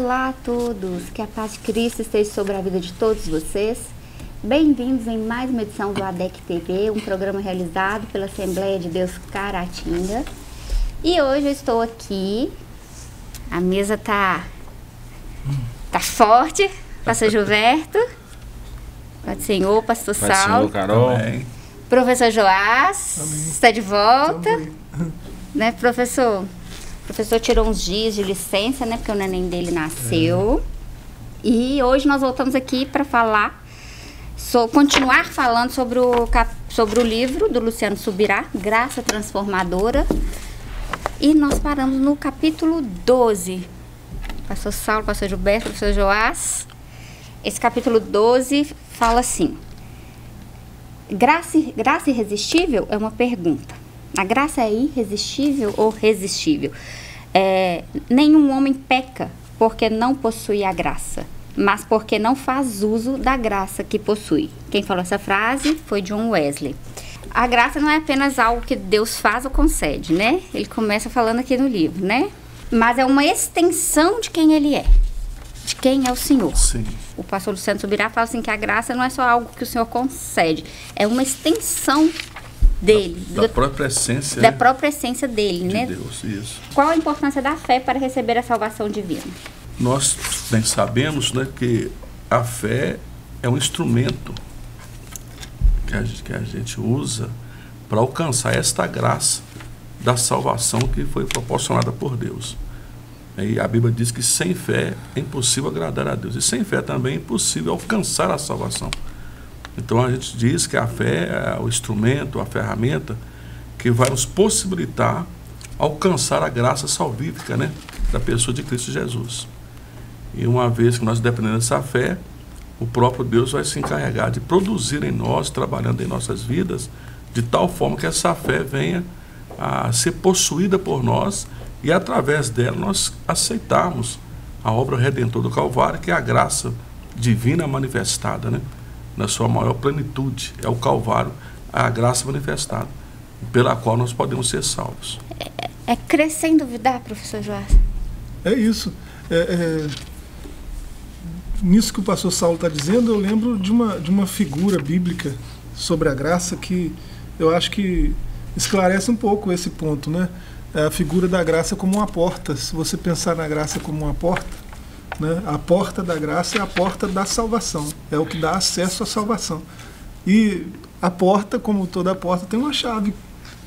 Olá a todos, que a paz de Cristo esteja sobre a vida de todos vocês. Bem-vindos em mais uma edição do ADEC TV, um programa realizado pela Assembleia de Deus Caratinga. E hoje eu estou aqui, a mesa tá forte, Pastor Gilberto, Pai do Senhor, Pastor Saulo, Carol, Professor Joás, está de volta, né, professor? O professor tirou uns dias de licença, né? Porque o neném dele nasceu. E hoje nós voltamos aqui para falar, continuar falando sobre o livro do Luciano Subirá, Graça Transformadora. E nós paramos no capítulo 12. Pastor Saulo, Pastor Gilberto, Professor Joás. Esse capítulo 12 fala assim: graça irresistível é uma pergunta. A graça é irresistível ou resistível? Nenhum homem peca porque não possui a graça, mas porque não faz uso da graça que possui. Quem falou essa frase foi John Wesley. A graça não é apenas algo que Deus faz ou concede, né? Ele começa falando aqui no livro, né? Mas é uma extensão de quem ele é, de quem é o Senhor. Sim. O pastor Luciano Subirá fala assim que a graça não é só algo que o Senhor concede, é uma extensão dele, da própria essência, da própria essência dele, de né? Deus, isso. Qual a importância da fé para receber a salvação divina? Nós bem sabemos, né, que a fé é um instrumento que a gente usa para alcançar esta graça da salvação que foi proporcionada por Deus. E a Bíblia diz que sem fé é impossível agradar a Deus, e sem fé também é impossível alcançar a salvação. Então a gente diz que a fé é o instrumento, a ferramenta que vai nos possibilitar alcançar a graça salvífica, né, da pessoa de Cristo Jesus. E uma vez que nós dependemos dessa fé, o próprio Deus vai se encarregar de produzir em nós, trabalhando em nossas vidas, de tal forma que essa fé venha a ser possuída por nós e através dela nós aceitarmos a obra redentora do Calvário, que é a graça divina manifestada, né, na sua maior plenitude. É o Calvário, a graça manifestada, pela qual nós podemos ser salvos. É crer sem duvidar, professor Joás? É isso. Nisso que o pastor Saulo está dizendo, eu lembro de uma figura bíblica sobre a graça que eu acho que esclarece um pouco esse ponto, né? É a figura da graça como uma porta. Se você pensar na graça como uma porta, né? A porta da graça é a porta da salvação, é o que dá acesso à salvação. E a porta, como toda porta, tem uma chave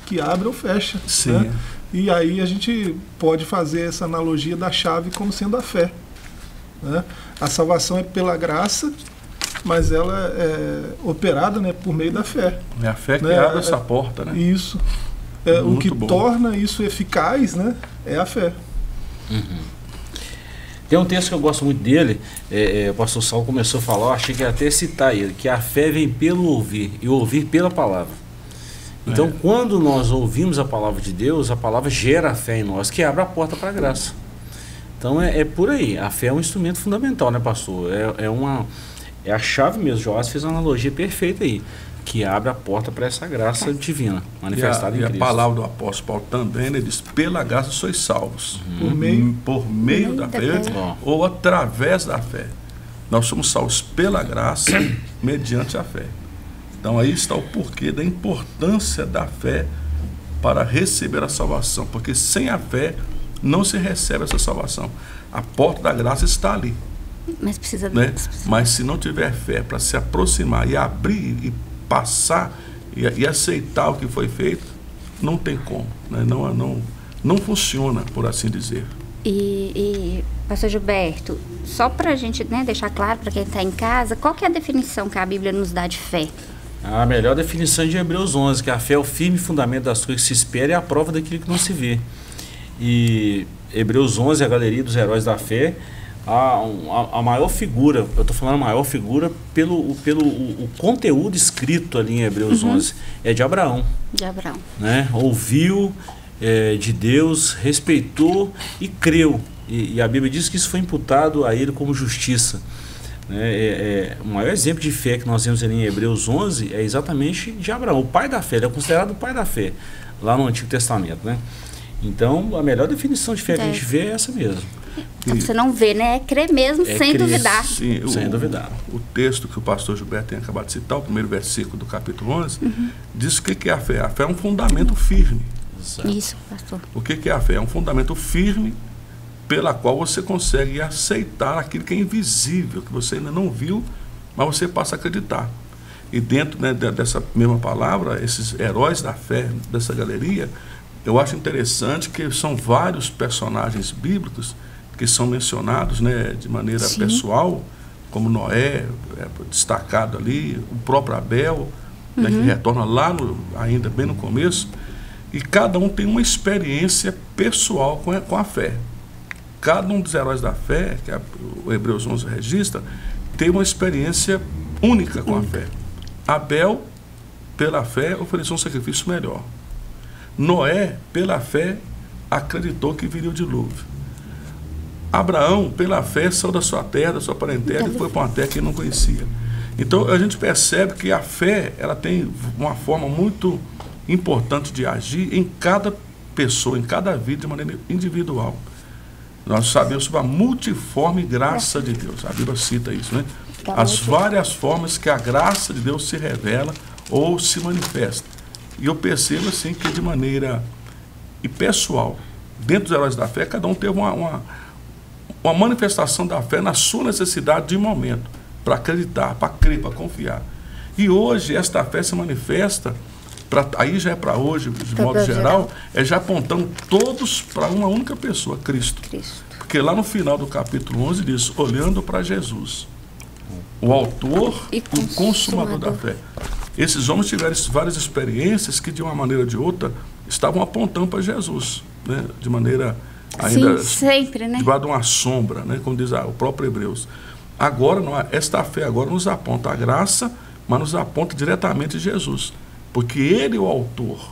que abre ou fecha. Sim. Né? E aí a gente pode fazer essa analogia da chave como sendo a fé. Né? A salvação é pela graça, mas ela é operada, né, por meio da fé. É a fé que né? abre essa porta, né? Isso. O que torna isso eficaz, né, é a fé. Uhum. Tem um texto que eu gosto muito dele, o pastor Saulo começou a falar, eu achei que ia até citar ele, que a fé vem pelo ouvir, e ouvir pela palavra. Então, quando nós ouvimos a palavra de Deus, a palavra gera a fé em nós, que abre a porta para a graça. Então, é por aí. A fé é um instrumento fundamental, né, pastor? É a chave mesmo. Joás fez uma analogia perfeita aí, que abre a porta para essa graça divina, manifestada em Cristo. E a palavra do apóstolo Paulo também, ele diz: pela graça sois salvos, por meio da fé, ou através da fé. Nós somos salvos pela graça, mediante a fé. Então aí está o porquê da importância da fé para receber a salvação, porque sem a fé não se recebe essa salvação. A porta da graça está ali, mas precisa, né? Mas se não tiver fé para se aproximar e abrir e passar e aceitar o que foi feito, não tem como, né? Não funciona, por assim dizer. E pastor Gilberto, só para a gente, né, deixar claro para quem está em casa, qual que é a definição que a Bíblia nos dá de fé? A melhor definição é de Hebreus 11, que a fé é o firme fundamento das coisas que se espera e a prova daquilo que não se vê. E Hebreus 11 é a galeria dos heróis da fé. A maior figura, eu estou falando a maior figura pelo o conteúdo escrito ali em Hebreus 11, é de Abraão. De Abraão. Né? Ouviu de Deus, respeitou e creu. E a Bíblia diz que isso foi imputado a ele como justiça. O maior exemplo de fé que nós vemos ali em Hebreus 11 é exatamente de Abraão, o pai da fé. Ele é considerado o pai da fé lá no Antigo Testamento, né? Então, a melhor definição de fé que a gente vê é essa mesmo. Então você não vê, né? É crer mesmo, sem duvidar. Sim, sem duvidar. O texto que o pastor Gilberto tem acabado de citar, o primeiro versículo do capítulo 11, diz o que é a fé. A fé é um fundamento firme. Exato. Isso, pastor. O que é a fé? É um fundamento firme pela qual você consegue aceitar aquilo que é invisível, que você ainda não viu, mas você passa a acreditar. E dentro, né, dessa mesma palavra, esses heróis da fé, dessa galeria, eu acho interessante que são vários personagens bíblicos que são mencionados, né, de maneira pessoal, como Noé, destacado ali, o próprio Abel, né, que retorna lá ainda bem no começo, e cada um tem uma experiência pessoal com a fé. Cada um dos heróis da fé, que o Hebreus 11 registra, tem uma experiência única com a fé. Abel, pela fé, ofereceu um sacrifício melhor. Noé, pela fé, acreditou que viria o dilúvio. Abraão, pela fé, saiu da sua terra, da sua parentela, e foi para uma terra que ele não conhecia. Então, a gente percebe que a fé, ela tem uma forma muito importante de agir em cada pessoa, em cada vida, de maneira individual. Nós sabemos sobre a multiforme graça de Deus. A Bíblia cita isso, né? As várias formas que a graça de Deus se revela ou se manifesta. E eu percebo assim que de maneira pessoal, dentro dos heróis da fé, cada um teve uma manifestação da fé na sua necessidade de momento, para acreditar, para crer, para confiar. E hoje esta fé se manifesta, aí já é para hoje, de modo geral, é já apontando todos para uma única pessoa, Cristo. Porque lá no final do capítulo 11 diz, olhando para Jesus, o autor e o consumador da fé. Esses homens tiveram várias experiências que, de uma maneira ou de outra, estavam apontando para Jesus, né? De maneira ainda... Sim, sempre, né? Debaixo de uma sombra, né? Como diz o próprio Hebreus. Agora, esta fé agora nos aponta a graça, mas nos aponta diretamente Jesus. Porque ele é o autor.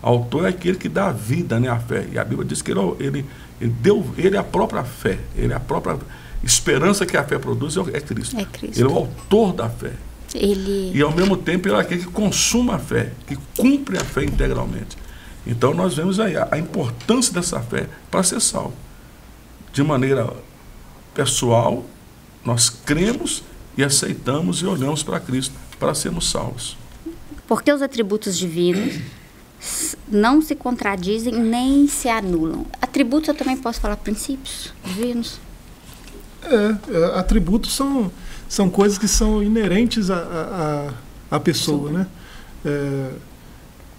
O autor é aquele que dá vida, né, à fé. E a Bíblia diz que ele é a própria fé. Ele é a própria esperança que a fé produz, é Cristo. É Cristo. Ele é o autor da fé. E ao mesmo tempo ele é aquele que consuma a fé, que cumpre a fé integralmente. Então nós vemos aí a importância dessa fé para ser salvo. De maneira pessoal, nós cremos e aceitamos e olhamos para Cristo para sermos salvos. Porque os atributos divinos não se contradizem nem se anulam. Atributos eu também posso falar princípios divinos? Atributos são coisas que são inerentes à pessoa, né?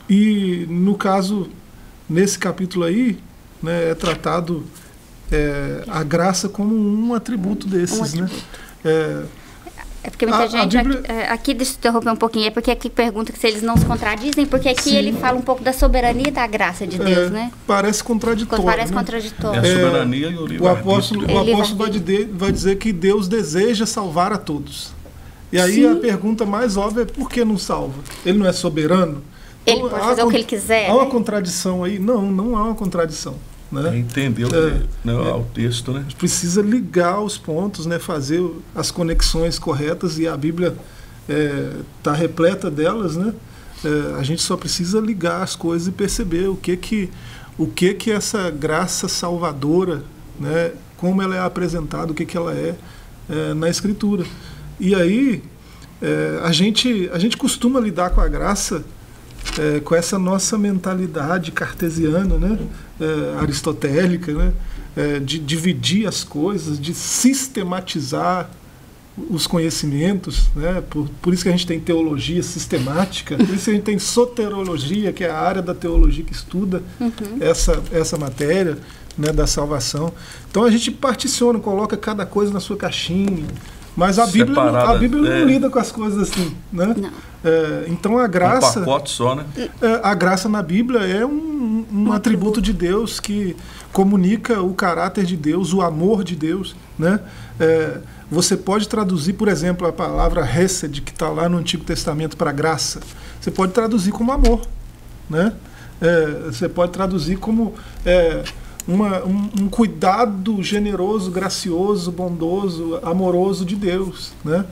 E no caso, nesse capítulo aí, né, é tratado a graça como um atributo desses, né? É porque muita gente, Bíblia... aqui deixa eu interromper um pouquinho, é porque aqui pergunta se eles não se contradizem, porque aqui ele fala um pouco da soberania e da graça de Deus, né? Parece contraditório. Parece, né? contraditório. É a soberania e o livre-arbítrio. O apóstolo vai dizer que Deus deseja salvar a todos. E aí a pergunta mais óbvia é por que não salva? Ele não é soberano? Ele pode fazer o que ele quiser. Há uma contradição aí? Não há uma contradição. Né? Entendeu o texto, né? A gente precisa ligar os pontos, né? Fazer as conexões corretas, e a Bíblia está repleta delas, né? A gente só precisa ligar as coisas e perceber o que essa graça salvadora, né? Como ela é apresentada, o que ela é na Escritura. E aí a gente costuma lidar com a graça com essa nossa mentalidade cartesiana, né? Aristotélica, né? De dividir as coisas, de sistematizar os conhecimentos, né? Por isso que a gente tem teologia sistemática, por isso que a gente tem soterologia, que é a área da teologia que estuda essa matéria, né, da salvação. Então a gente particiona, coloca cada coisa na sua caixinha, mas a Bíblia não lida com as coisas assim, né? Então a graça, um pacote só, né? A graça na Bíblia é um atributo de Deus que comunica o caráter de Deus, o amor de Deus, né? Você pode traduzir, por exemplo, a palavra hesed, que está lá no Antigo Testamento para graça, você pode traduzir como amor, né? Você pode traduzir como um cuidado generoso, gracioso, bondoso, amoroso de Deus, né?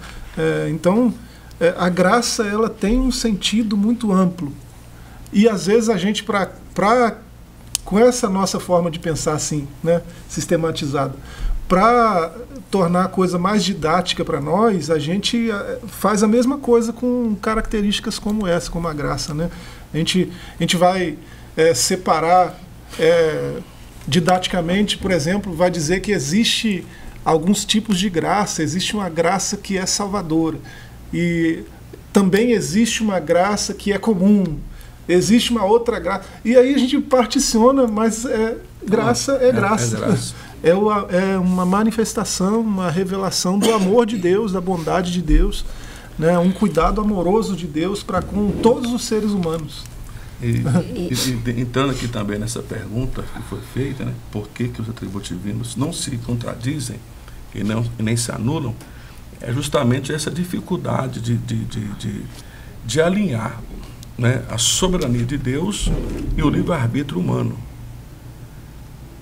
Então a graça, ela tem um sentido muito amplo, e às vezes a gente, para com essa nossa forma de pensar assim, né, sistematizada, para tornar a coisa mais didática para nós, a gente faz a mesma coisa com características como essa, como a graça, né? A gente vai separar didaticamente, por exemplo, vai dizer que existe alguns tipos de graça. Existe uma graça que é salvadora e também existe uma graça que é comum. Existe uma outra graça. E aí a gente particiona, mas graça é graça. É uma manifestação, uma revelação do amor de Deus, da bondade de Deus, né? Um cuidado amoroso de Deus para com todos os seres humanos. E entrando aqui também nessa pergunta que foi feita, né? Por que os atributos divinos não se contradizem e nem se anulam, é justamente essa dificuldade de alinhar, né, a soberania de Deus e o livre-arbítrio humano.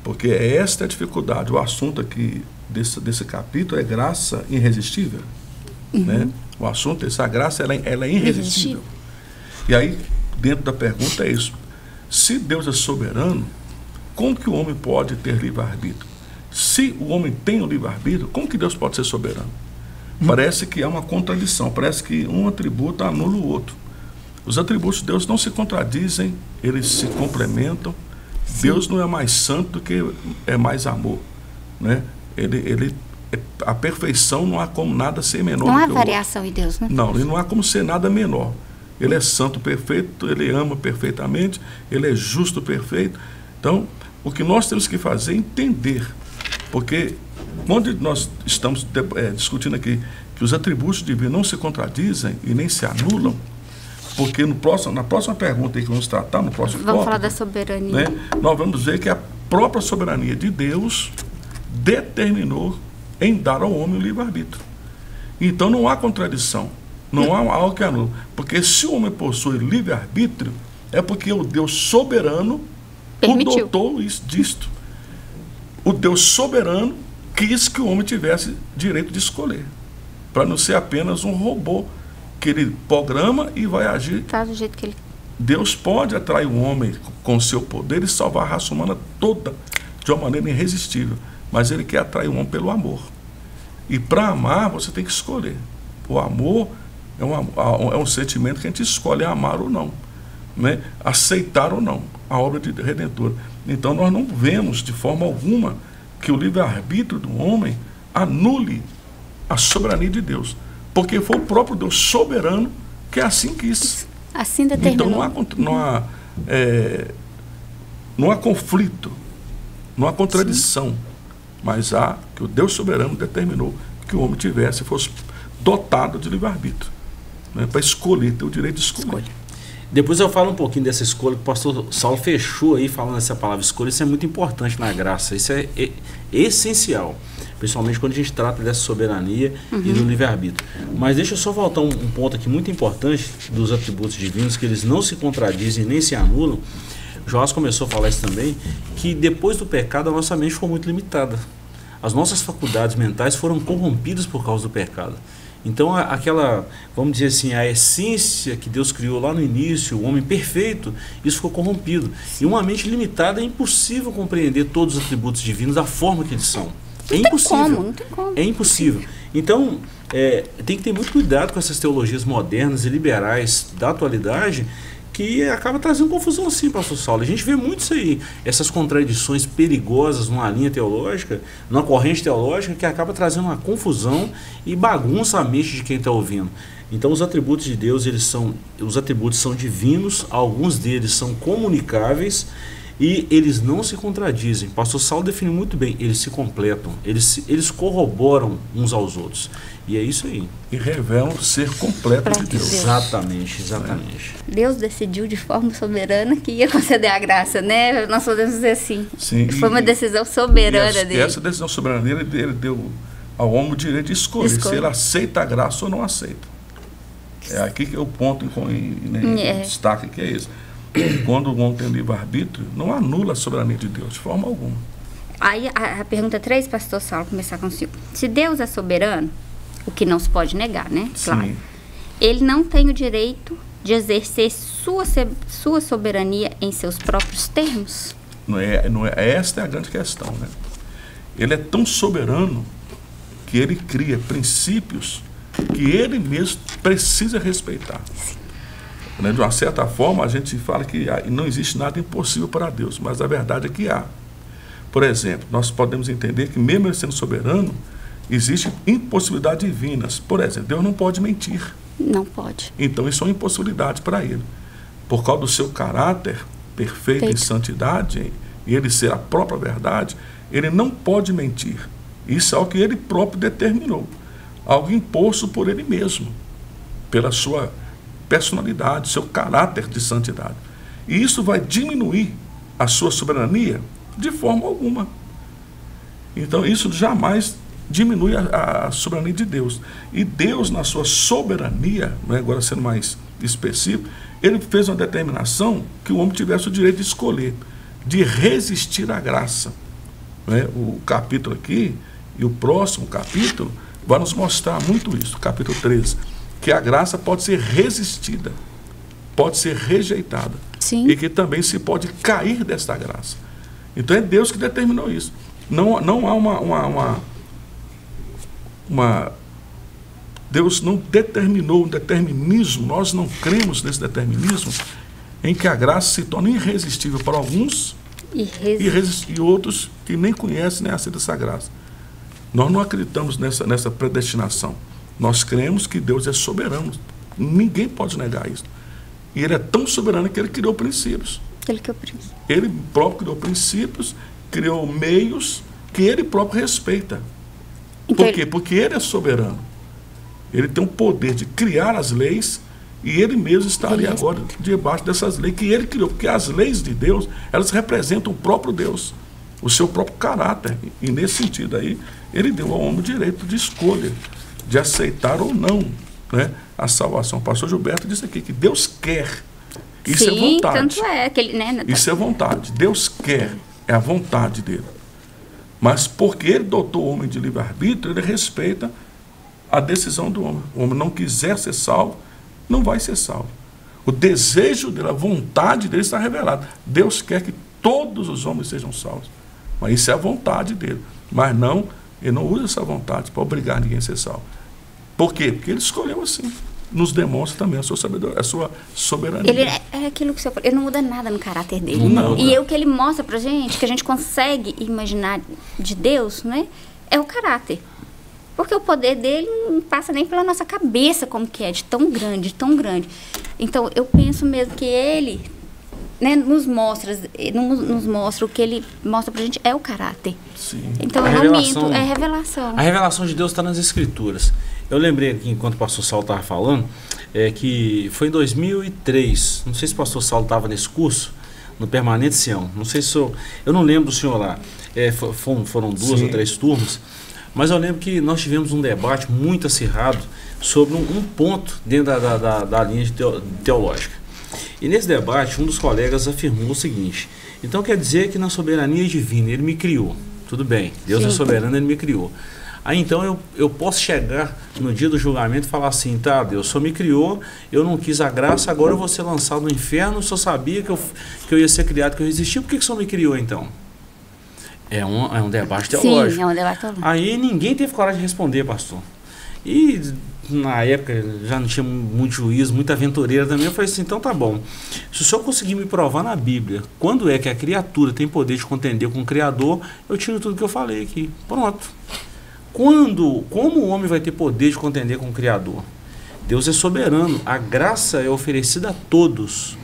Porque esta é a dificuldade. O assunto aqui desse capítulo é graça irresistível. Né? O assunto, essa graça, ela é irresistível. E aí, dentro da pergunta é isso. Se Deus é soberano, como que o homem pode ter livre-arbítrio? Se o homem tem o livre-arbítrio, como que Deus pode ser soberano? Parece que é uma contradição, parece que um atributo anula o outro. Os atributos de Deus não se contradizem, eles se complementam. Sim. Deus não é mais santo do que é mais amor, né? A perfeição não há como nada ser menor. Não há variação em Deus, né? Não, ele não há como ser nada menor. Ele é santo perfeito, ele ama perfeitamente, ele é justo perfeito. Então, o que nós temos que fazer é entender, porque quando nós estamos discutindo aqui que os atributos divinos não se contradizem e nem se anulam, porque na próxima pergunta aí que vamos tratar, no próximo tópico, falar da soberania, né, nós vamos ver que a própria soberania de Deus determinou em dar ao homem o livre-arbítrio. Então não há contradição, não há algo que anula. Porque se o homem possui livre-arbítrio, é porque o Deus soberano o dotou disto. O Deus soberano quis que o homem tivesse direito de escolher, para não ser apenas um robô que ele programa e vai agir. Faz do jeito que ele... Deus pode atrair o homem com o seu poder e salvar a raça humana toda de uma maneira irresistível, mas ele quer atrair o homem pelo amor. E para amar, você tem que escolher. O amor é um sentimento que a gente escolhe amar ou não, né? Aceitar ou não a obra de Redentor. Então nós não vemos de forma alguma que o livre-arbítrio do homem anule a soberania de Deus, porque foi o próprio Deus soberano que assim quis. Assim determinou. Então não há conflito, não há contradição. Sim. Mas há que o Deus soberano determinou que o homem fosse dotado de livre-arbítrio, né, para escolher, ter o direito de escolher. Depois eu falo um pouquinho dessa escolha que o pastor Saulo fechou aí falando essa palavra escolha. Isso é muito importante na graça, isso é essencial, principalmente quando a gente trata dessa soberania e do livre-arbítrio. Mas deixa eu só voltar um ponto aqui muito importante dos atributos divinos, que eles não se contradizem nem se anulam. Joás começou a falar isso também, que depois do pecado a nossa mente foi muito limitada. As nossas faculdades mentais foram corrompidas por causa do pecado. Então vamos dizer assim, a essência que Deus criou lá no início, o homem perfeito, isso ficou corrompido. E uma mente limitada é impossível compreender todos os atributos divinos da forma que eles são. É impossível. Não tem como. É impossível. Então, tem que ter muito cuidado com essas teologias modernas e liberais da atualidade, que acaba trazendo confusão assim, pastor Saulo. A gente vê muito isso aí, essas contradições perigosas numa linha teológica, numa corrente teológica, que acaba trazendo uma confusão e bagunça a mente de quem está ouvindo. Então os atributos de Deus, os atributos são divinos, alguns deles são comunicáveis e eles não se contradizem. Pastor Saulo definiu muito bem, eles se completam, eles corroboram uns aos outros. E é isso aí. E revelam o ser completo de Deus. Exatamente. Deus decidiu de forma soberana que ia conceder a graça, né? Nós podemos dizer assim. Sim, foi uma decisão soberana dele. Essa decisão soberana ele deu ao homem o direito de escolher se ele aceita a graça ou não aceita. É aqui que é o ponto em destaque, que é esse. Quando o homem tem livre-arbítrio, não anula a soberania de Deus, de forma alguma. Aí a pergunta 3, pastor Saulo, começar com o senhor. Se Deus é soberano, o que não se pode negar, né? Sim. Claro. Ele não tem o direito de exercer sua soberania em seus próprios termos? Esta é a grande questão, né? Ele é tão soberano que ele cria princípios que ele mesmo precisa respeitar. Né? De uma certa forma, a gente fala que não existe nada impossível para Deus, mas a verdade é que há. Por exemplo, nós podemos entender que mesmo ele sendo soberano, existem impossibilidades divinas. Por exemplo, Deus não pode mentir. Não pode. Então isso é uma impossibilidade para ele. Por causa do seu caráter perfeito em santidade, e ele ser a própria verdade, ele não pode mentir. Isso é o que ele próprio determinou. Algo imposto por ele mesmo, pela sua personalidade, seu caráter de santidade. E isso vai diminuir a sua soberania de forma alguma. Então isso jamais diminui a soberania de Deus. E Deus, na sua soberania, né, agora sendo mais específico, ele fez uma determinação que o homem tivesse o direito de escolher, de resistir à graça. Né? O capítulo aqui e o próximo capítulo vai nos mostrar muito isso, capítulo 13, que a graça pode ser resistida, pode ser rejeitada. Sim. E que também se pode cair desta graça. Então é Deus que determinou isso. Não há Deus não determinou um determinismo, nós não cremos nesse determinismo, em que a graça se torna irresistível para alguns e outros que nem conhecem nem aceitam essa graça. Nós não acreditamos nessa predestinação. Nós cremos que Deus é soberano. Ninguém pode negar isso. E ele é tão soberano que ele criou princípios. Ele próprio criou princípios, criou meios que ele próprio respeita. Por quê? Porque ele é soberano. Ele tem o poder de criar as leis e ele mesmo estaria agora debaixo dessas leis que ele criou. Porque as leis de Deus, elas representam o próprio Deus, o seu próprio caráter. E nesse sentido aí, ele deu ao homem o direito de escolha, de aceitar ou não, né, a salvação. O pastor Gilberto disse aqui que Deus quer. Isso é vontade. Tanto é que ele, né, isso é vontade. Deus quer, é a vontade dele. Mas porque ele dotou o homem de livre-arbítrio, ele respeita a decisão do homem. O homem não quiser ser salvo, não vai ser salvo. O desejo dele, a vontade dele está revelada. Deus quer que todos os homens sejam salvos. Mas isso é a vontade dele. Mas não, ele não usa essa vontade para obrigar ninguém a ser salvo. Por quê? Porque ele escolheu assim. Nos demonstra também a sua sabedoria, a sua soberania. Ele é aquilo que o senhor falou, ele não muda nada no caráter dele. Não, e o que ele mostra pra gente, que a gente consegue imaginar de Deus, né, é o caráter. Porque o poder dele não passa nem pela nossa cabeça como que é, de tão grande, de tão grande. Então, eu penso mesmo que ele, né, nos mostra o que ele mostra pra gente é o caráter. Sim. Então, eu não minto, é revelação. A revelação de Deus está nas Escrituras. Eu lembrei aqui, enquanto o pastor Saulo estava falando, que foi em 2003, não sei se o pastor Saulo estava nesse curso, no Permanente Sião, não sei se eu não lembro do senhor lá, foram 2 ou 3 turmas, mas eu lembro que nós tivemos um debate muito acirrado sobre um ponto dentro da linha teológica. E nesse debate, um dos colegas afirmou o seguinte: então quer dizer que na soberania divina ele me criou, tudo bem, Deus é soberano, ele me criou. Aí então eu posso chegar no dia do julgamento e falar assim: tá, Deus só me criou, eu não quis a graça, agora eu vou ser lançado no inferno, só sabia que eu ia ser criado, que eu existia, por que o senhor me criou então? É um debate teológico. Sim, é um debate teológico. Aí ninguém teve coragem de responder, pastor. E na época já não tinha muito juízo, muita aventureira também. Eu falei assim: então tá bom, se o senhor conseguir me provar na Bíblia quando é que a criatura tem poder de contender com o Criador, eu tiro tudo que eu falei aqui. Pronto. Como o homem vai ter poder de contender com o Criador? Deus é soberano, a graça é oferecida a todos.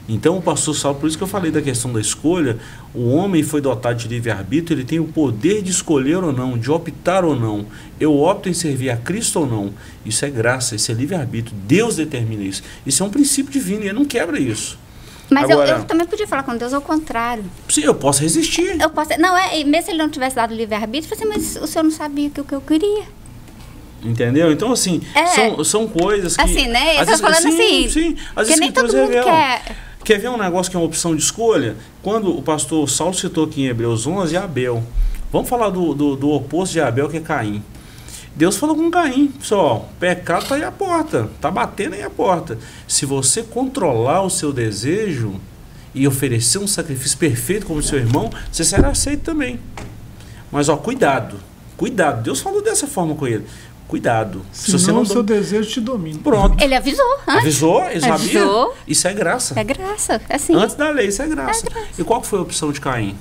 Então o pastor Saulo, por isso que eu falei da questão da escolha, o homem foi dotado de livre-arbítrio, ele tem o poder de escolher ou não, de optar ou não. Eu opto em servir a Cristo ou não. Isso é graça, isso é livre-arbítrio. Deus determina isso. Isso é um princípio divino e ele não quebra isso. Mas agora, eu também podia falar com Deus ao contrário. Sim, eu posso resistir. Mesmo se ele não tivesse dado livre-arbítrio, eu falei assim: mas o senhor não sabia o que eu queria. Entendeu? Então, assim, são coisas que... Assim, né? Eu tô falando assim. Sim, as escrituras revelam. Quer ver um negócio que é uma opção de escolha? Quando o pastor Saulo citou aqui em Hebreus 11, Abel. Vamos falar do oposto de Abel, que é Caim. Deus falou com Caim: só, pecado está aí à porta, está batendo aí à porta. Se você controlar o seu desejo e oferecer um sacrifício perfeito como o seu irmão, você será aceito também. Mas, ó, cuidado. Cuidado. Deus falou dessa forma com ele. Cuidado. Se você não, o seu desejo te domina. Pronto. Ele avisou antes. Avisou? Ele sabia? Avisou. Isso é graça. É graça. É assim. Antes da lei, isso é graça. É graça. E qual foi a opção de Caim?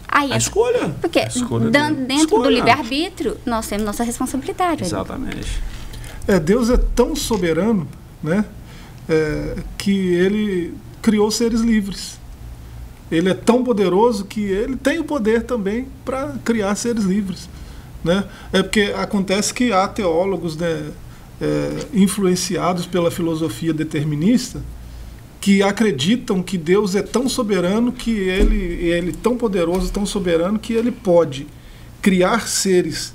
Aí, A escolha. porque escolha dentro Escolha. do livre-arbítrio, nós temos nossa responsabilidade. Exatamente. Deus é tão soberano, né, que ele criou seres livres. Ele é tão poderoso que ele tem o poder também para criar seres livres, né? É porque acontece que há teólogos, né, influenciados pela filosofia determinista, que acreditam que Deus é tão soberano, que ele tão poderoso, tão soberano, que ele pode criar seres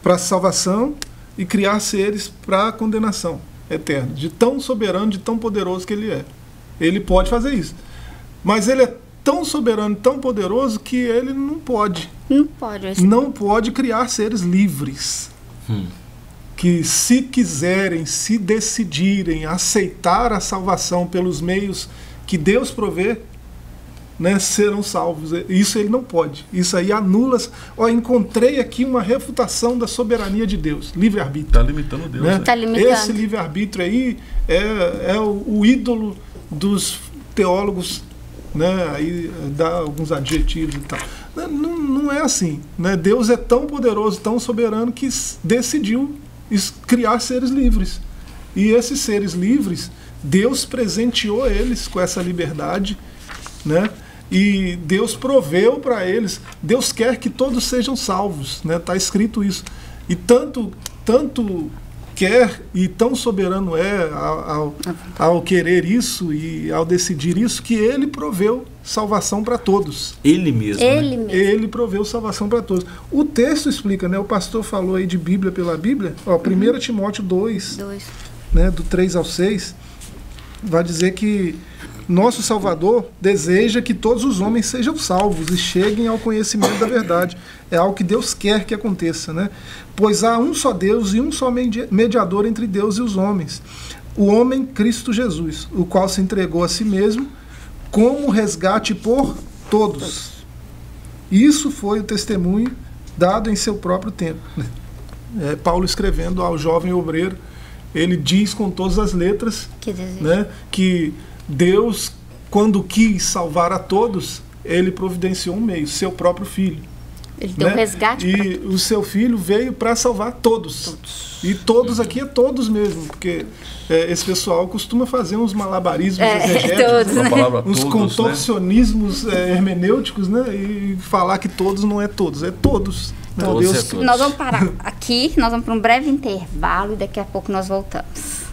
para salvação e criar seres para condenação eterna. De tão soberano, de tão poderoso que ele é. Ele pode fazer isso. Mas ele é tão soberano, tão poderoso, que ele não pode. Não pode criar seres livres. Que se quiserem, se decidirem aceitar a salvação pelos meios que Deus provê, né, serão salvos. Isso ele não pode. Isso aí anula. Encontrei aqui uma refutação da soberania de Deus. Livre-arbítrio. Está limitando Deus. Né? Tá limitando. Esse livre-arbítrio aí é o ídolo dos teólogos, né? Aí dá alguns adjetivos e tal. Não é assim, né? Deus é tão poderoso, tão soberano, que decidiu criar seres livres. E esses seres livres, Deus presenteou eles com essa liberdade, né? E Deus proveu para eles. Deus quer que todos sejam salvos, né? Tá escrito isso. E tanto quer, e tão soberano é ao querer isso e ao decidir isso, que ele proveu salvação para todos. Ele mesmo. Ele proveu salvação para todos. O texto explica, né? O pastor falou aí de Bíblia pela Bíblia. 1 Timóteo 2, né, do 3 ao 6, vai dizer que nosso Salvador deseja que todos os homens sejam salvos e cheguem ao conhecimento da verdade. É algo que Deus quer que aconteça, né? Pois há um só Deus e um só mediador entre Deus e os homens, o homem Cristo Jesus, o qual se entregou a si mesmo como resgate por todos. Isso foi o testemunho dado em seu próprio tempo. Paulo escrevendo ao jovem obreiro, ele diz com todas as letras, né, que Deus, quando quis salvar a todos, ele providenciou um meio, seu próprio filho. Ele deu um resgate. E o seu filho veio para salvar todos. E todos aqui é todos mesmo, porque esse pessoal costuma fazer uns malabarismos exegéticos, né? Uns contorcionismos hermenêuticos, né? E falar que todos não é todos, é todos. Todos. Nós vamos parar aqui, nós vamos para um breve intervalo e daqui a pouco nós voltamos.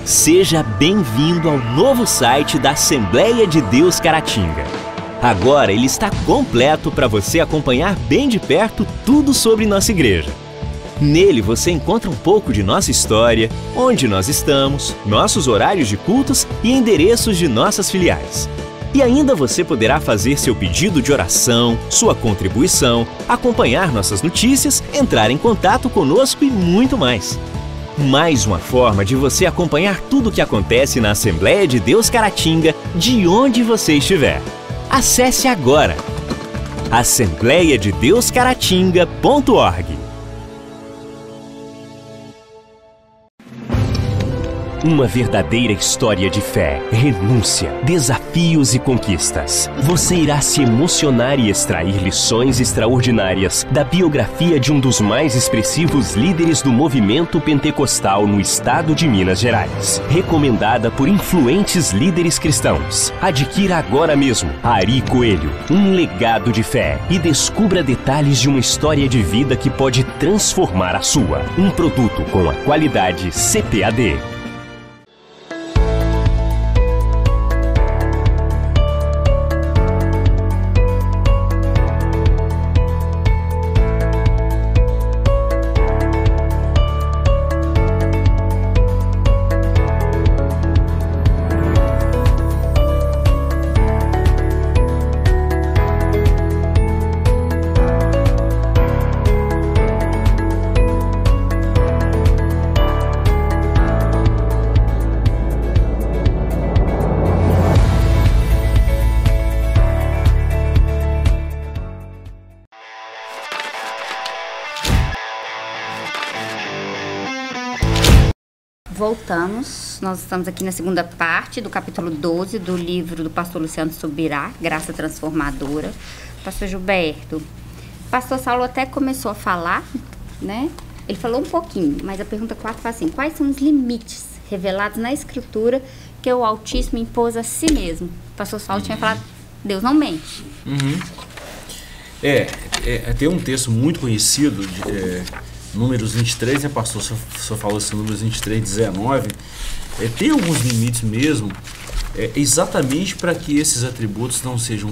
Seja bem-vindo ao novo site da Assembleia de Deus Caratinga. Agora ele está completo para você acompanhar bem de perto tudo sobre nossa igreja. Nele você encontra um pouco de nossa história, onde nós estamos, nossos horários de cultos e endereços de nossas filiais. E ainda você poderá fazer seu pedido de oração, sua contribuição, acompanhar nossas notícias, entrar em contato conosco e muito mais. Mais uma forma de você acompanhar tudo o que acontece na Assembleia de Deus Caratinga, de onde você estiver. Acesse agora assembleiadedeuscaratinga.org. Uma verdadeira história de fé, renúncia, desafios e conquistas. Você irá se emocionar e extrair lições extraordinárias da biografia de um dos mais expressivos líderes do movimento pentecostal no estado de Minas Gerais. Recomendada por influentes líderes cristãos. Adquira agora mesmo Ari Coelho, um legado de fé, e descubra detalhes de uma história de vida que pode transformar a sua. Um produto com a qualidade CPAD. voltamos. Nós estamos aqui na segunda parte do capítulo 12 do livro do pastor Luciano Subirá, Graça Transformadora. Pastor Gilberto, o pastor Saulo até começou a falar, né? Ele falou um pouquinho, mas a pergunta 4 fala assim: quais são os limites revelados na Escritura que o Altíssimo impôs a si mesmo? O pastor Saulo tinha falado, Deus não mente. Tem um texto muito conhecido, Números 23, né, pastor? O senhor falou assim, Números 23, 19. Tem alguns limites mesmo, exatamente para que esses atributos não sejam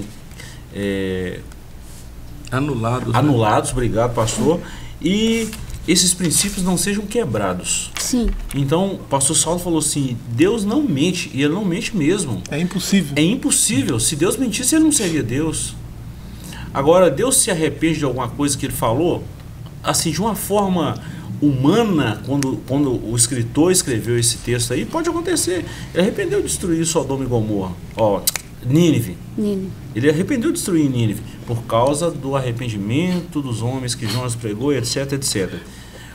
anulados, obrigado, pastor, e esses princípios não sejam quebrados. Sim. Então, o pastor Saulo falou assim, Deus não mente, e ele não mente mesmo. É impossível. É impossível. Se Deus mentisse, ele não seria Deus. Agora, Deus se arrepende de alguma coisa que ele falou? Assim, de uma forma humana, quando o escritor escreveu esse texto aí, pode acontecer. Ele arrependeu de destruir Sodoma e Gomorra. Nínive. Ele arrependeu de destruir Nínive por causa do arrependimento dos homens que Jonas pregou, etc, etc.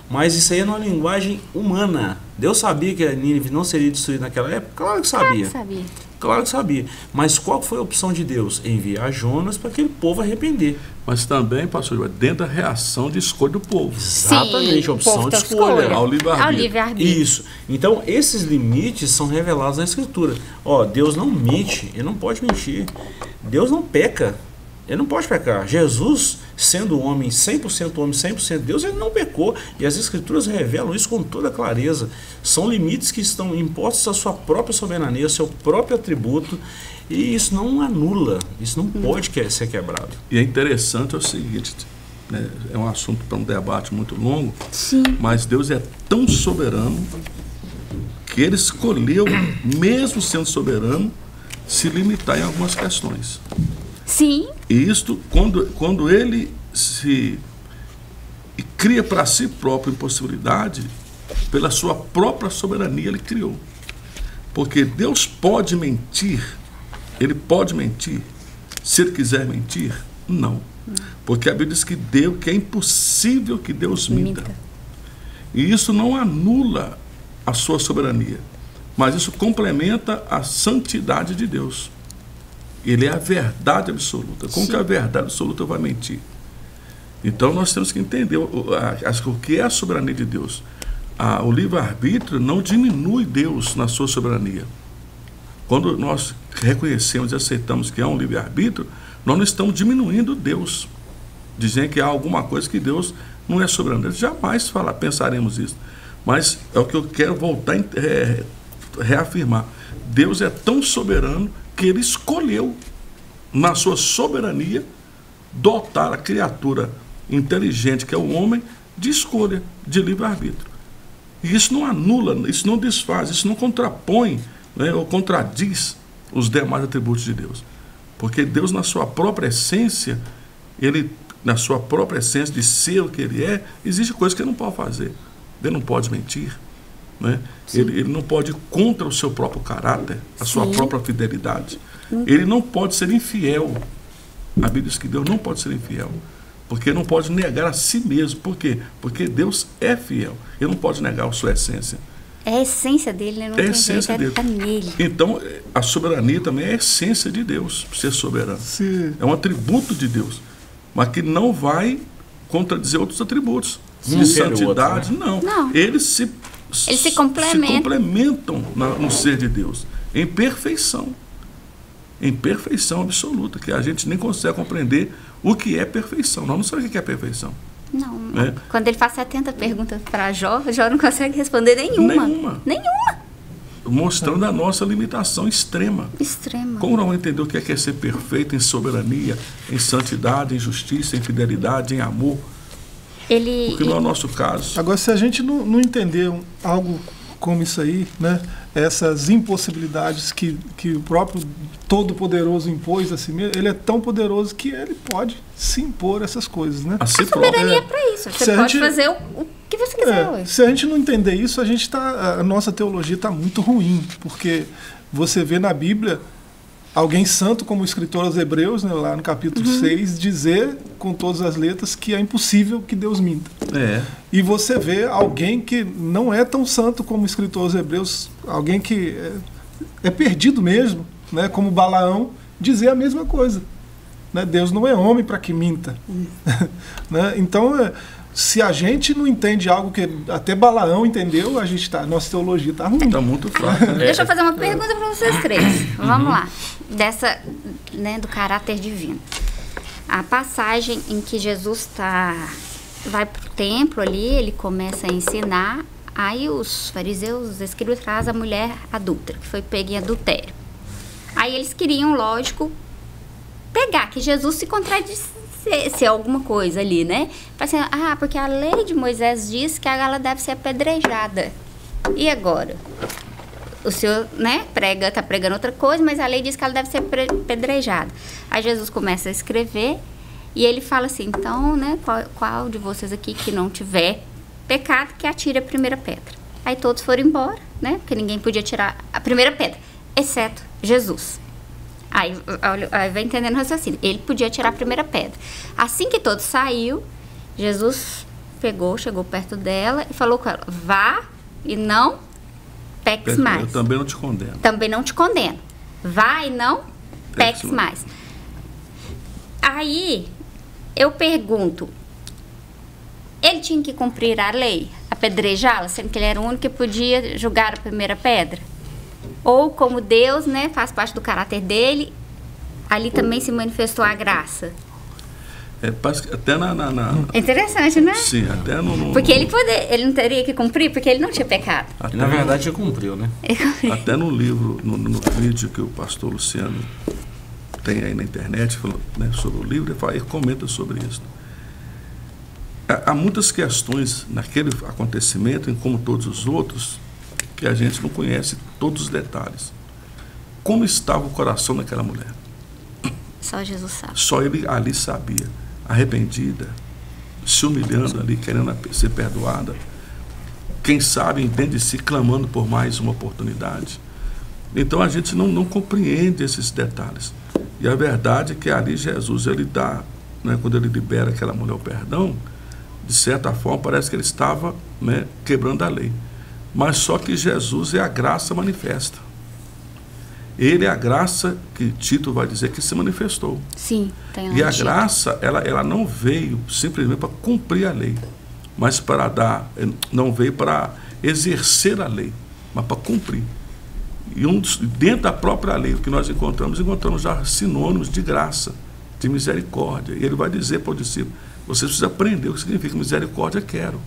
Mas isso aí é uma linguagem humana. Deus sabia que a Nínive não seria destruída naquela época? Claro que sabia. Claro que sabia. Mas qual foi a opção de Deus? Enviar Jonas para aquele povo arrepender. Mas também, pastor, dentro da reação de escolha do povo. Exatamente, sim, a opção de escolha. Ao livre-arbítrio. Isso. Então, esses limites são revelados na Escritura. Deus não mente, ele não pode mentir. Deus não peca, ele não pode pecar. Jesus, sendo homem 100% homem, 100% Deus, ele não pecou. E as Escrituras revelam isso com toda clareza. São limites que estão impostos à sua própria soberania, ao seu próprio atributo. E isso não anula, isso não pode ser quebrado. E é interessante o seguinte, né, é um assunto para um debate muito longo, sim, mas Deus é tão soberano que ele escolheu, mesmo sendo soberano, se limitar em algumas questões. Sim. E isto, quando ele se cria para si próprio impossibilidade, pela sua própria soberania ele criou. Porque Deus pode mentir. Ele pode mentir? Se ele quiser mentir? Não. Porque a Bíblia diz que é impossível que Deus minta. E isso não anula a sua soberania, mas isso complementa a santidade de Deus. Ele é a verdade absoluta. Como que a verdade absoluta vai mentir? Então nós temos que entender o que é a soberania de Deus. O livre-arbítrio não diminui Deus na sua soberania. Quando nós reconhecemos e aceitamos que há um livre-arbítrio, nós não estamos diminuindo Deus, dizendo que há alguma coisa que Deus não é soberano. Jamais pensaremos isso. Mas é o que eu quero voltar a reafirmar. Deus é tão soberano que ele escolheu, na sua soberania, dotar a criatura inteligente, que é o homem, de escolha, de livre-arbítrio. E isso não anula, isso não desfaz, isso não contrapõe, né, ou contradiz os demais atributos de Deus. Porque Deus, na sua própria essência, na sua própria essência de ser o que ele é, existe coisas que ele não pode fazer. Ele não pode mentir, né? Ele não pode ir contra o seu próprio caráter, a sua própria fidelidade. Ele não pode ser infiel. A Bíblia diz que Deus não pode ser infiel, porque ele não pode negar a si mesmo. Por quê? Porque Deus é fiel. Ele não pode negar a sua essência. É a essência dele, né? Não é a essência dele. Tá nele. Então, a soberania também é a essência de Deus, ser soberano. Sim. É um atributo de Deus, mas que não vai contradizer outros atributos. De santidade, outro, né? Não. Eles se complementam no ser de Deus, em perfeição absoluta, que a gente nem consegue compreender o que é perfeição. Nós não sabemos o que é perfeição. Não. Quando ele faz 70 perguntas para Jó não consegue responder nenhuma. Mostrando a nossa limitação extrema. Como não entender o que é ser perfeito em soberania, em santidade, em justiça, em fidelidade, em amor? Porque não é o nosso caso. Agora, se a gente não entender algo como isso aí, né, essas impossibilidades que o próprio Todo-Poderoso impôs a si mesmo, ele é tão poderoso que ele pode se impor essas coisas, né? A soberania é para isso. Você pode fazer o que você quiser hoje. Se a gente não entender isso, a nossa teologia está muito ruim, porque você vê na Bíblia alguém santo como o escritor aos Hebreus, né, lá no capítulo 6, dizer com todas as letras que é impossível que Deus minta. E você vê alguém que não é tão santo como o escritor aos Hebreus, alguém que é perdido mesmo, né, como Balaão, dizer a mesma coisa. Né? Deus não é homem para que minta. Né? Então, se a gente não entende algo que até Balaão entendeu, nossa teologia está ruim. Está muito fraca. Deixa eu fazer uma pergunta para vocês três. Vamos lá. Dessa, né, do caráter divino. A passagem em que Jesus vai para o templo ali, ele começa a ensinar, aí os fariseus, os escribas, trazem a mulher adulta, que foi pega em adultério. Aí eles queriam, lógico, pegar que Jesus se contradisse alguma coisa ali, né? Assim, porque a lei de Moisés diz que ela deve ser apedrejada. E agora? O senhor, né, tá pregando outra coisa, mas a lei diz que ela deve ser apedrejada. Aí Jesus começa a escrever e ele fala assim, então, né, qual de vocês aqui que não tiver pecado, que atire a primeira pedra. Aí todos foram embora, né, porque ninguém podia tirar a primeira pedra, exceto Jesus. Aí vai entendendo o raciocínio. Ele podia tirar a primeira pedra. Assim que todos saiu, Jesus chegou perto dela e falou com ela, vá e não peques mais. Eu também não te condeno. Também não te condeno. Vá e não peques mais. Aí, eu pergunto, ele tinha que cumprir a lei, apedrejá-la, sendo que ele era o único que podia julgar a primeira pedra? Ou como Deus, né, faz parte do caráter dele, ali também se manifestou a graça? Até É interessante, né? Sim, até no... Porque ele não teria que cumprir, porque ele não tinha pecado. Até na verdade já cumpriu, né? Até no livro, no vídeo que o pastor Luciano tem aí na internet, falou, né, sobre o livro, ele comenta sobre isso. Há muitas questões naquele acontecimento, como todos os outros, que a gente não conhece todos os detalhes. Como estava o coração daquela mulher? Só Jesus sabe. Só ele ali sabia. Arrependida, se humilhando ali, querendo ser perdoada. Quem sabe dentro de si, clamando por mais uma oportunidade. Então a gente não compreende esses detalhes. E a verdade é que ali Jesus, ele dá, né, quando ele libera aquela mulher o perdão, de certa forma parece que ele estava, né, quebrando a lei. Mas só que Jesus é a graça manifesta. Ele é a graça que Tito vai dizer que se manifestou. Sim, tem lá. E a graça, ela não veio simplesmente para cumprir a lei, mas não veio para exercer a lei, mas para cumprir. E dentro da própria lei, o que nós encontramos já sinônimos de graça, de misericórdia. E ele vai dizer para o discípulo, você precisa aprender o que significa misericórdia, quero.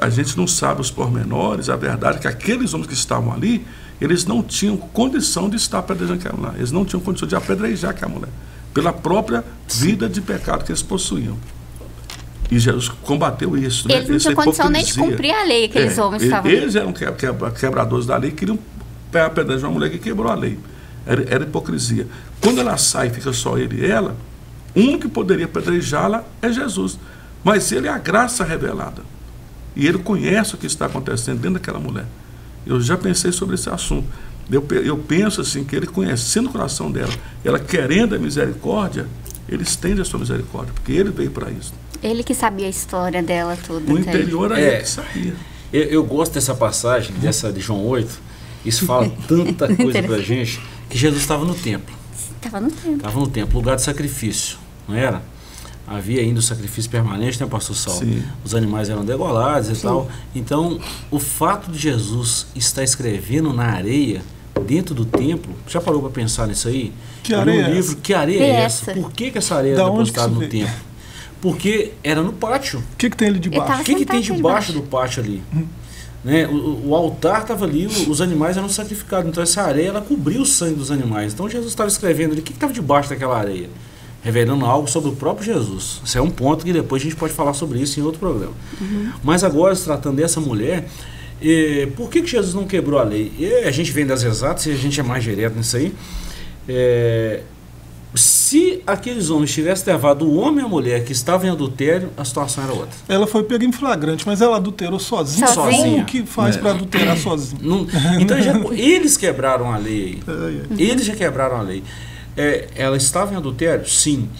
A gente não sabe os pormenores, a verdade é que aqueles homens que estavam ali, eles não tinham condição de estar apedrejando aquela mulher, eles não tinham condição de apedrejar aquela mulher, pela própria vida de pecado que eles possuíam. E Jesus combateu isso. Eles não tinham condição nem de cumprir a lei, aqueles homens estavam ali. Eles eram quebradores da lei, queriam apedrejar uma mulher que quebrou a lei. Era hipocrisia. Quando ela sai e fica só ele e ela, o único que poderia apedrejá-la é Jesus. Mas ele é a graça revelada. E ele conhece o que está acontecendo dentro daquela mulher. Eu já pensei sobre esse assunto. Eu penso assim, que ele conhecendo o coração dela, ela querendo a misericórdia, ele estende a sua misericórdia, porque ele veio para isso. Ele que sabia a história dela toda. O interior é ele que sabia. Eu gosto dessa passagem, dessa de João 8, isso fala tanta coisa pra gente, que Jesus estava no templo. Estava no templo. Estava no templo, lugar de sacrifício, não era? Havia ainda o sacrifício permanente, né, pastor Saulo? Sim. Os animais eram degolados e tal. Então, o fato de Jesus estar escrevendo na areia, dentro do templo, já parou para pensar nisso aí? Que areia é essa? Que areia é essa? Por que essa areia é depositada no templo? Porque era no pátio. O que tem ali debaixo? O que tem debaixo do pátio ali? Né? O altar estava ali, os animais eram sacrificados. Então, essa areia, ela cobria o sangue dos animais. Então, Jesus estava escrevendo ali, o que estava debaixo daquela areia? Revelando algo sobre o próprio Jesus. Isso é um ponto que depois a gente pode falar sobre isso em outro programa. Mas agora, se tratando dessa mulher, por que Jesus não quebrou a lei? A gente vem das exatas e a gente é mais direto nisso aí. Se aqueles homens tivessem levado o homem e a mulher que estavam em adultério, a situação era outra. Ela foi pega em flagrante, mas ela adulterou sozinha. Sozinha. Como que faz para adulterar sozinha? Então eles quebraram a lei. Eles já quebraram a lei. Ela estava em adultério? Sim.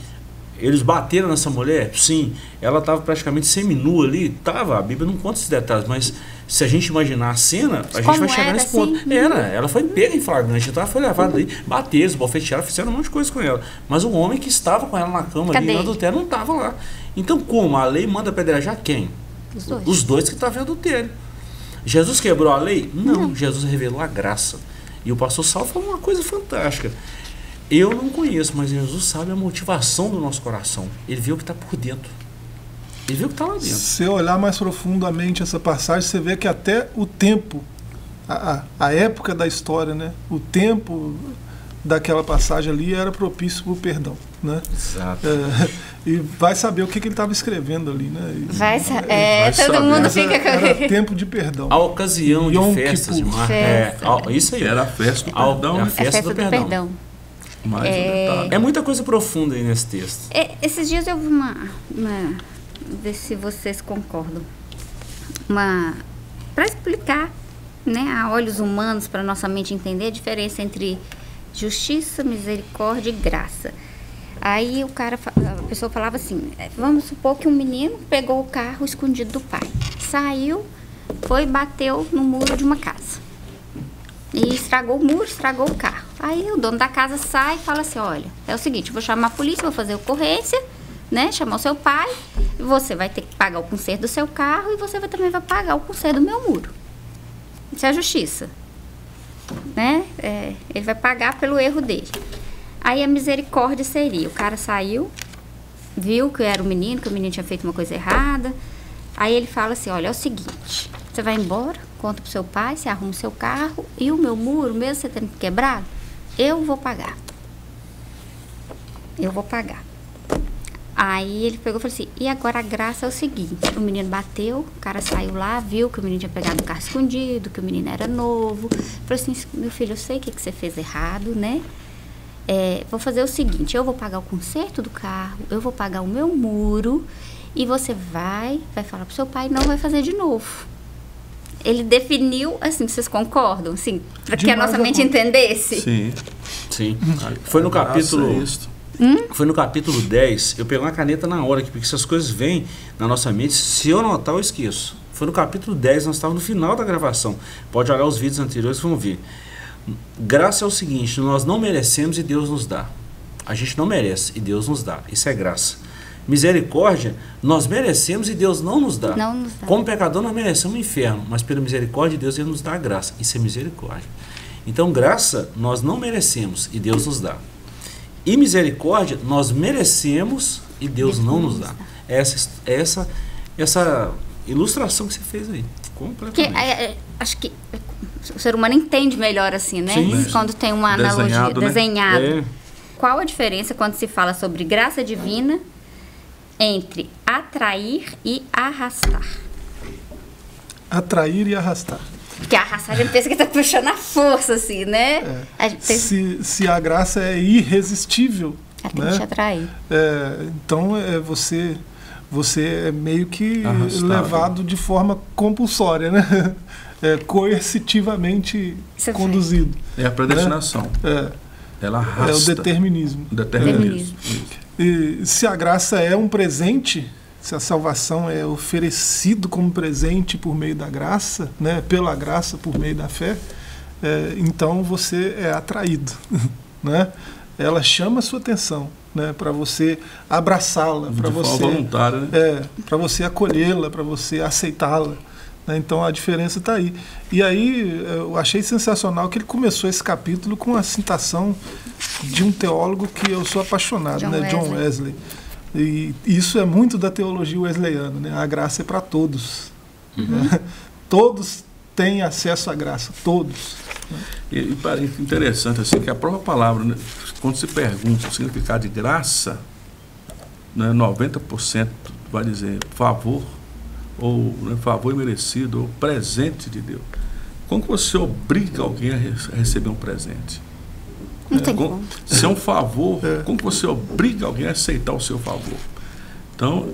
Eles bateram nessa mulher? Sim. Ela estava praticamente seminua ali? Tava. A Bíblia não conta esses detalhes, mas se a gente imaginar a cena, a gente vai chegar nesse ponto. Assim? Ela foi pega em flagrante, então ela foi levada ali, bateram, bofetearam, fizeram um monte de coisa com ela. Mas o homem que estava com ela na cama ali, no adultério, não estava lá. Então como? A lei manda apedrejar quem? Os dois que estavam em adultério. Jesus quebrou a lei? Não. Jesus revelou a graça. E o pastor Saulo falou uma coisa fantástica. Eu não conheço, mas Jesus sabe a motivação do nosso coração. Ele vê o que está por dentro. Ele vê o que está lá dentro. Se você olhar mais profundamente essa passagem, você vê que até o tempo, a época da história, né? O tempo daquela passagem ali era propício para o perdão, né? Exato. E vai saber o que ele estava escrevendo ali, né? Vai todo mundo fica com era tempo de perdão. A ocasião de festas de mar. Isso aí. Era a festa do perdão. A festa do perdão. Mais um detalhe. É muita coisa profunda aí nesse texto. Esses dias eu vi ver se vocês concordam. Para explicar, né, a olhos humanos, para nossa mente entender a diferença entre justiça, misericórdia e graça. Aí a pessoa falava assim, vamos supor que um menino pegou o carro escondido do pai, saiu, foi e bateu no muro de uma casa. E estragou o muro, estragou o carro. Aí o dono da casa sai e fala assim, olha, é o seguinte, eu vou chamar a polícia, vou fazer ocorrência, né, chamar o seu pai, você vai ter que pagar o conserto do seu carro e você também vai pagar o conserto do meu muro. Isso é a justiça, né? Ele vai pagar pelo erro dele. Aí a misericórdia seria, o cara saiu, viu que era o menino, que o menino tinha feito uma coisa errada, aí ele fala assim, olha, é o seguinte, você vai embora, conta pro seu pai, você arruma o seu carro e o meu muro, mesmo você tendo quebrado, eu vou pagar. Eu vou pagar. Aí ele pegou e falou assim, e agora a graça é o seguinte, o menino bateu, o cara saiu lá, viu que o menino tinha pegado o carro escondido, que o menino era novo, falou assim, meu filho, eu sei que você fez errado, né? Vou fazer o seguinte, eu vou pagar o conserto do carro, eu vou pagar o meu muro, e você vai falar pro seu pai, não vai fazer de novo. Ele definiu, assim, vocês concordam? Assim, para que a nossa mente entendesse? Sim. Foi no capítulo... Foi no capítulo 10, eu peguei uma caneta na hora, porque essas coisas vêm na nossa mente, se eu anotar eu esqueço. Foi no capítulo 10, nós estávamos no final da gravação. Pode olhar os vídeos anteriores e vão ver. Graça é o seguinte, nós não merecemos e Deus nos dá. A gente não merece e Deus nos dá. Isso é graça. Misericórdia, nós merecemos e Deus não nos dá. Não nos dá. Como pecador, nós merecemos o inferno, mas pela misericórdia de Deus, Ele nos dá a graça. Isso é misericórdia. Então, graça, nós não merecemos e Deus nos dá. E misericórdia, nós merecemos e Deus não nos dá. Essa ilustração que você fez aí. Completamente. Acho que o ser humano entende melhor assim, né? Sim. Quando tem uma analogia desenhada. Né? Qual a diferença quando se fala sobre graça divina entre atrair e arrastar? Atrair e arrastar. Porque a arrastar, a gente pensa que está puxando a força, assim, né? Se a graça é irresistível, ela tem que te atrair. Então você é meio que arrastado, levado de forma compulsória, né? Coercitivamente conduzido. É a predestinação. Ela arrasta. É o determinismo. E se a graça é um presente, se a salvação é oferecido como presente por meio da graça, né, pela graça, por meio da fé, então você é atraído, né? Ela chama a sua atenção, né, para você abraçá-la, para você voluntária, né? Para você acolhê-la, para você aceitá-la. Então a diferença está aí. E aí eu achei sensacional que ele começou esse capítulo com a citação de um teólogo que eu sou apaixonado, John Wesley. E isso é muito da teologia wesleyana, né? A graça é para todos. Né? Todos têm acesso à graça, todos. Né? E parece interessante assim, que a própria palavra, né, quando se pergunta o significado de graça, né, 90% vai dizer favor, ou né, favor imerecido, ou presente de Deus. Como que você obriga alguém a receber um presente? Não tem como. Se é um favor, como que você obriga alguém a aceitar o seu favor? Então,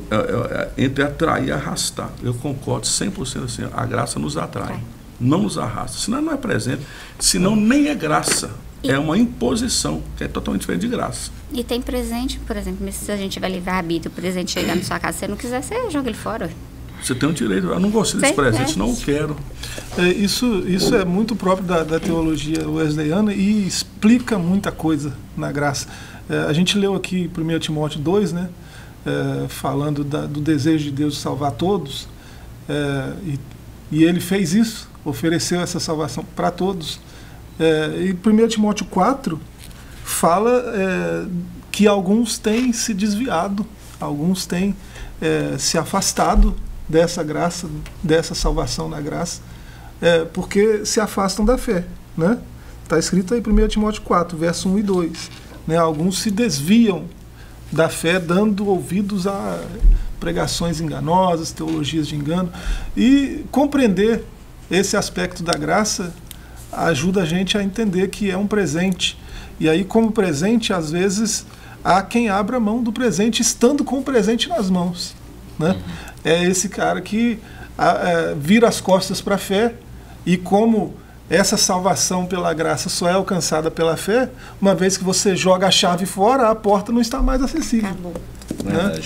entre atrair e arrastar, eu concordo 100% assim, a graça nos atrai, não nos arrasta, senão não é presente, senão nem é graça, é uma imposição, que é totalmente diferente de graça. E tem presente, por exemplo, se a gente tiver livre-arbítrio, o presente chegar na sua casa, se você não quiser, você joga ele fora. Você tem um direito, eu não gostei desse presente, não quero. Isso é muito próprio da teologia wesleyana e explica muita coisa na graça. A gente leu aqui 1 Timóteo 2, né? Falando do desejo de Deus de salvar todos, e ele fez isso, ofereceu essa salvação para todos. E 1 Timóteo 4 fala que alguns têm se desviado, alguns têm se afastado dessa graça, dessa salvação na graça, porque se afastam da fé, né? Está escrito aí 1 Timóteo 4, verso 1 e 2, né? Alguns se desviam da fé, dando ouvidos a pregações enganosas, teologias de engano. E compreender esse aspecto da graça ajuda a gente a entender que é um presente. E aí, como presente, às vezes, há quem abra mão do presente, estando com o presente nas mãos, né? É esse cara que vira as costas para a fé, e como essa salvação pela graça só é alcançada pela fé, uma vez que você joga a chave fora, a porta não está mais acessível. Acabou. Né?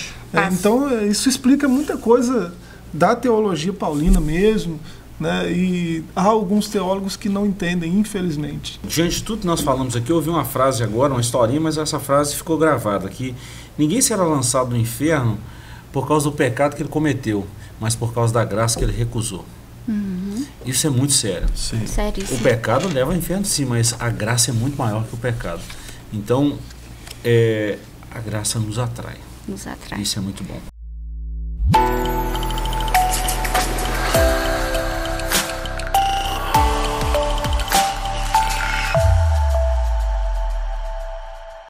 Então, isso explica muita coisa da teologia paulina mesmo, né? E há alguns teólogos que não entendem, infelizmente. Diante de tudo que nós falamos aqui, eu ouvi uma frase agora, uma historinha, mas essa frase ficou gravada aqui. Ninguém será lançado no inferno por causa do pecado que ele cometeu, mas por causa da graça que ele recusou. Isso é muito sério. Sim. Seríssimo. O pecado leva ao inferno, sim, mas a graça é muito maior que o pecado. Então, a graça nos atrai. Nos atrai. Isso é muito bom.